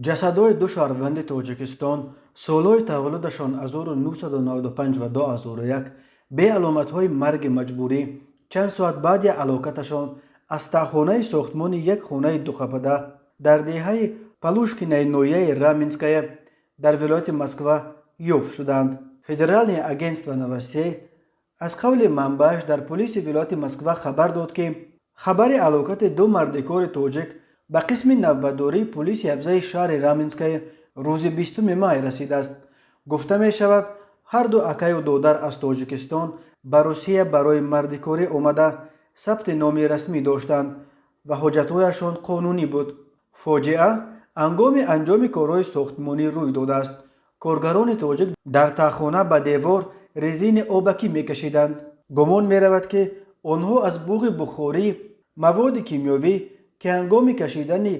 ҷасадҳои ду шаҳрванди Тоҷикистон солҳои таваллудашон 1995 ва 2001 бе аломатҳои марги маҷбурӣ чанд соат баъди ҳалокаташон аз тахонаи сохтмони як хонаи дуқапада дар деҳаи Полушкинаи ноҳияи Раменская дар вилояти Москва ёфт шуданд. Федеральное агентство новостей аз қавли манбааш дар полиси вилояти Москва хабар дод, ки хабари ҳалокати ду мардикори тоҷик ба қисми навбатдории полиси ҳафзаи шаҳри Раменская рӯзи 20 май расидааст. Гуфта мешавад, ҳар ду акаю додар аз Тоҷикистон ба Русия барои мардикорӣ омада сабти номи расмӣ доштанд ва ҳоҷатҳояшон қонунӣ буд. фоҷиа ҳангоми анҷоми корҳои сохтмонӣ рӯй додааст. Коргарони тоҷик дар таххона ба девор резини обакӣ мекашиданд. гумон меравад, ки онҳо аз буғи бухорӣ маводи кимиёвӣ ки ҳангоми кашидани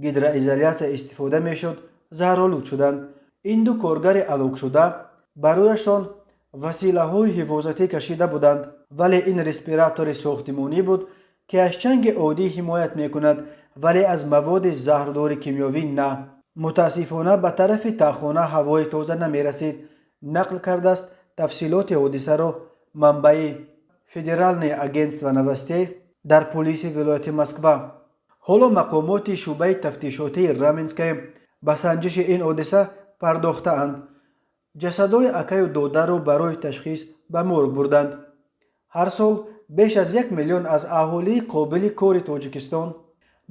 гидроизолясия истифода мешуд заҳролуд шуданд. ин ду коргари ҳалокшуда ба рӯяшон василаҳои ҳифозатӣ кашида буданд, вале ин респиратори сохтмонӣ буд, ки аз чанги оддӣ ҳимоят мекунад, вале аз маводи заҳрдори кимиёвӣ на. мутаассифона ба тарафи таххона ҳавои тоза намерасид. нақл кардааст тафсилоти ҳодисаро манбаи Федеральное агентство новостей дар полиси вилояти Москва. ҳоло мақомоти шуъбаи тафтишотии Раменская ба санҷиши ин ҳодиса пардохтаанд. ҷасадҳои акаю додарро барои ташхис ба морг бурданд. ҳар сол беш аз 1 миллион аз аҳолии қобили кори Тоҷикистон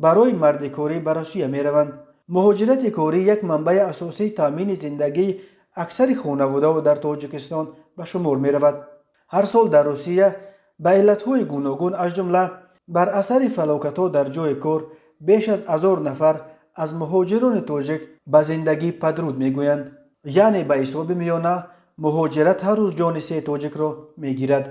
барои мардикорӣ ба Русия мераванд. муҳоҷирати корӣ як манбаи асосии таъмини зиндагии аксари хонаводаҳо дар Тоҷикистон ба шумор меравад. ҳар сол дар Русия ба иллатҳои гуногун аз ҷумла бар асари фалокатҳо дар ҷойи кор беш аз 1000 нафар аз муҳоҷирони тоҷик ба зиндагӣ падруд мегӯянд. яъне ба ҳисоби миёна муҳоҷират ҳар рӯз ҷони 3 тоҷикро мегирад.